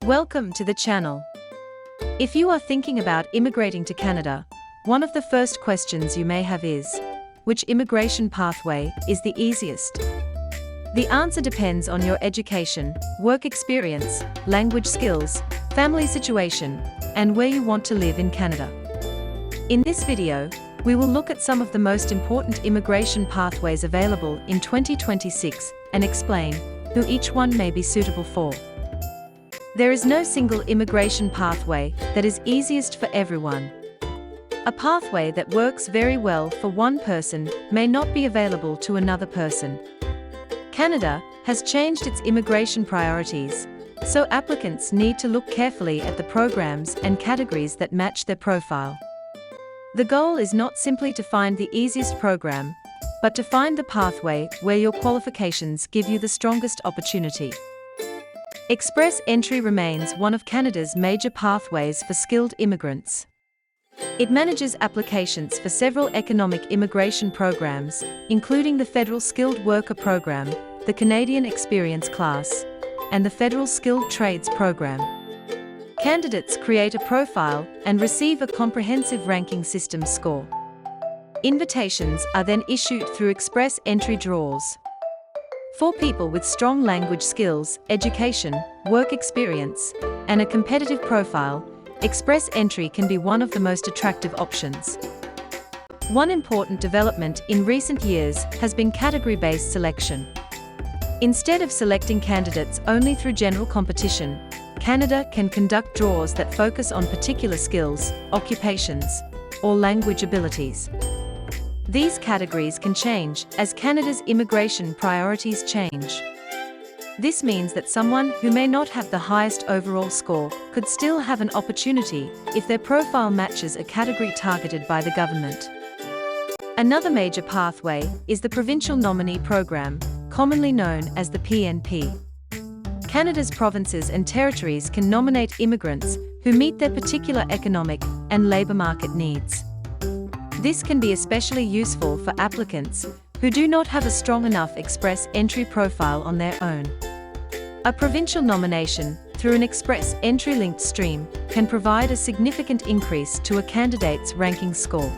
Welcome to the channel. If you are thinking about immigrating to Canada, one of the first questions you may have is, which immigration pathway is the easiest? The answer depends on your education, work experience, language skills, family situation, and where you want to live in Canada. In this video, we will look at some of the most important immigration pathways available in 2026 and explain who each one may be suitable for. There is no single immigration pathway that is easiest for everyone. A pathway that works very well for one person may not be available to another person. Canada has changed its immigration priorities, so applicants need to look carefully at the programs and categories that match their profile. The goal is not simply to find the easiest program, but to find the pathway where your qualifications give you the strongest opportunity. Express entry remains one of Canada's major pathways for skilled immigrants. It manages applications for several economic immigration programs, including the Federal Skilled Worker Program, the Canadianexperienceclass, and the Federal Skilled Trades Program. Candidates create a profile and receive a comprehensive ranking system score. Invitations are then issued through express entry draws. For people with strong language skills, education, work experience, and a competitive profile, express entry can be one of the most attractive options. One important development in recent years has been category-based selection. Instead of selecting candidates only through general competition, Canada can conduct draws that focus on particular skills, occupations, or language abilities. These categories can change as Canada's immigration priorities change. This means that someone who may not have the highest overall score could still have an opportunity if their profile matches a category targeted by the government. Another major pathway is the Provincial Nominee Program, commonly known as the PNP. Canada's provinces and territories can nominate immigrants who meet their particular economic and labour market needs. This can be especially useful for applicants who do not have a strong enough express entry profile on their own. A provincial nomination through an express entry linked stream can provide a significant increase to a candidate's ranking score.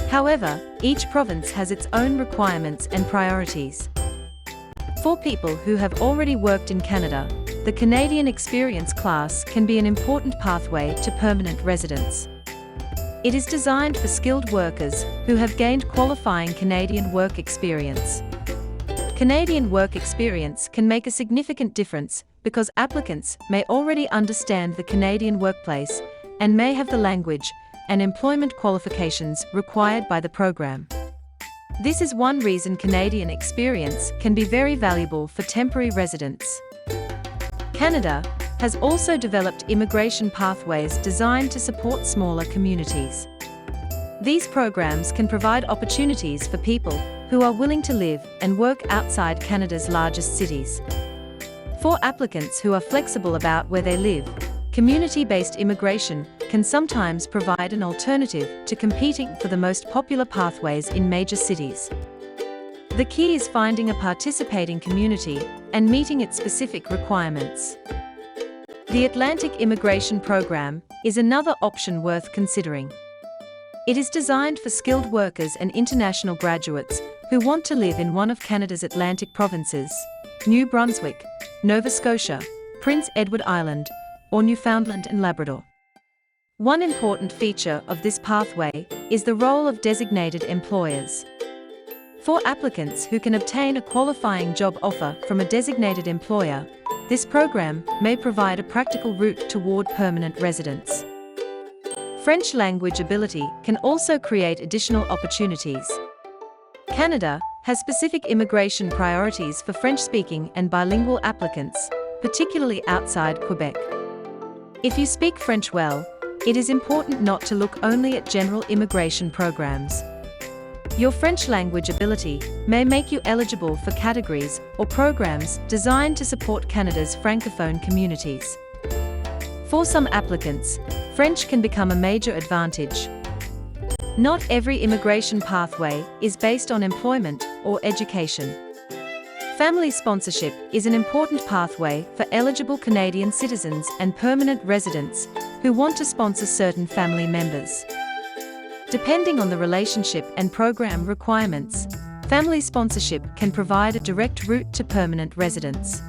However, each province has its own requirements and priorities. For people who have already worked in Canada, the Canadian Experience Class can be an important pathway to permanent residence. It is designed for skilled workers who have gained qualifying Canadian work experience. Canadian work experience can make a significant difference because applicants may already understand the Canadian workplace and may have the language and employment qualifications required by the program. This is one reason Canadian experience can be very valuable for temporary residents. Canada has also developed immigration pathways designed to support smaller communities. These programs can provide opportunities for people who are willing to live and work outside Canada's largest cities. For applicants who are flexible about where they live, community-based immigration can sometimes provide an alternative to competing for the most popular pathways in major cities. The key is finding a participating community and meeting its specific requirements. The Atlantic Immigration Program is another option worth considering. It is designed for skilled workers and international graduates who want to live in one of Canada's Atlantic provinces, New Brunswick, Nova Scotia, Prince Edward Island, or Newfoundland and Labrador. One important feature of this pathway is the role of designated employers. For applicants who can obtain a qualifying job offer from a designated employer, this program may provide a practical route toward permanent residence. French language ability can also create additional opportunities. Canada has specific immigration priorities for French-speaking and bilingual applicants, particularly outside Quebec. If you speak French well, it is important not to look only at general immigration programs. Your French language ability may make you eligible for categories or programs designed to support Canada's francophone communities. For some applicants, French can become a major advantage. Not every immigration pathway is based on employment or education. Family sponsorship is an important pathway for eligible Canadian citizens and permanent residents who want to sponsor certain family members. Depending on the relationship and program requirements, family sponsorship can provide a direct route to permanent residence.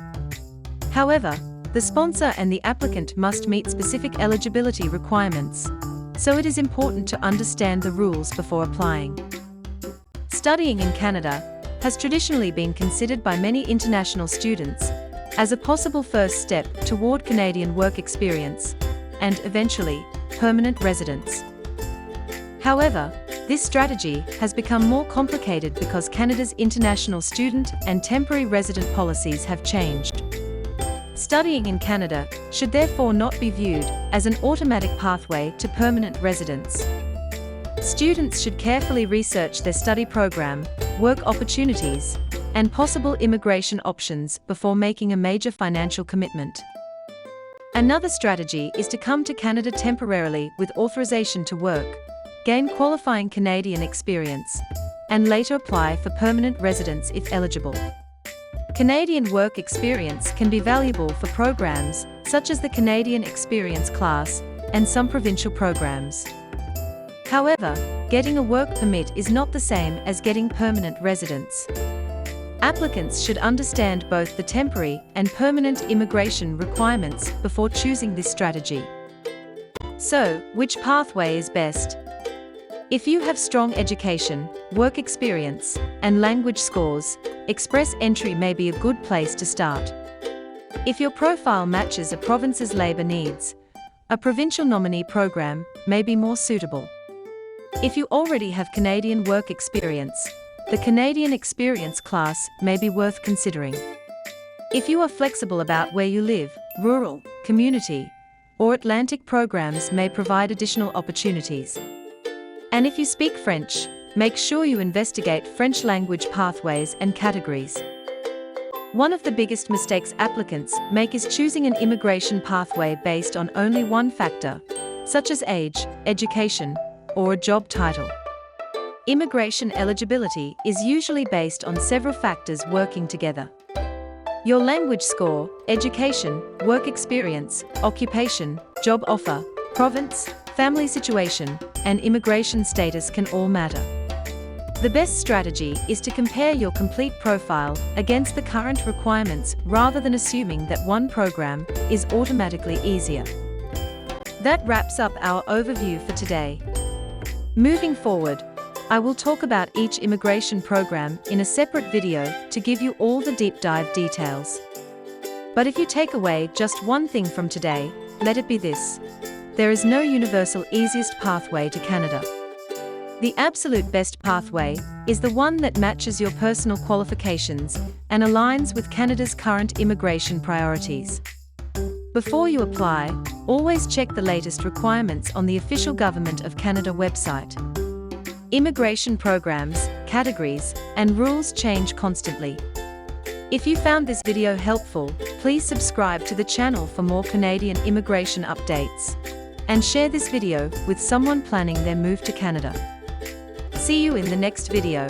However, the sponsor and the applicant must meet specific eligibility requirements, so it is important to understand the rules before applying. Studying in Canada has traditionally been considered by many international students as a possible first step toward Canadian work experience and, eventually, permanent residence. However, this strategy has become more complicated because Canada's international student and temporary resident policies have changed. Studying in Canada should therefore not be viewed as an automatic pathway to permanent residence. Students should carefully research their study program, work opportunities, and possible immigration options before making a major financial commitment. Another strategy is to come to Canada temporarily with authorization to work, gain qualifying Canadian experience, and later apply for permanent residence if eligible. Canadian work experience can be valuable for programs such as the Canadian Experience class and some provincial programs. However, getting a work permit is not the same as getting permanent residence. Applicants should understand both the temporary and permanent immigration requirements before choosing this strategy. So, which pathway is best? If you have strong education, work experience, and language scores, express entry may be a good place to start. If your profile matches a province's labour needs, a provincial nominee program may be more suitable. If you already have Canadian work experience, the Canadian Experience class may be worth considering. If you are flexible about where you live, rural, community, or Atlantic programs may provide additional opportunities. And if you speak French, make sure you investigate French language pathways and categories. One of the biggest mistakes applicants make is choosing an immigration pathway based on only one factor, such as age, education, or a job title. Immigration eligibility is usually based on several factors working together. Your language score, education, work experience, occupation, job offer, province, family situation, and immigration status can all matter. The best strategy is to compare your complete profile against the current requirements rather than assuming that one program is automatically easier. That wraps up our overview for today. Moving forward, I will talk about each immigration program in a separate video to give you all the deep dive details. But if you take away just one thing from today, let it be this: there is no universal easiest pathway to Canada. The absolute best pathway is the one that matches your personal qualifications and aligns with Canada's current immigration priorities. Before you apply, always check the latest requirements on the official Government of Canada website. Immigration programs, categories, and rules change constantly. If you found this video helpful, please subscribe to the channel for more Canadian immigration updates. And share this video with someone planning their move to Canada. See you in the next video.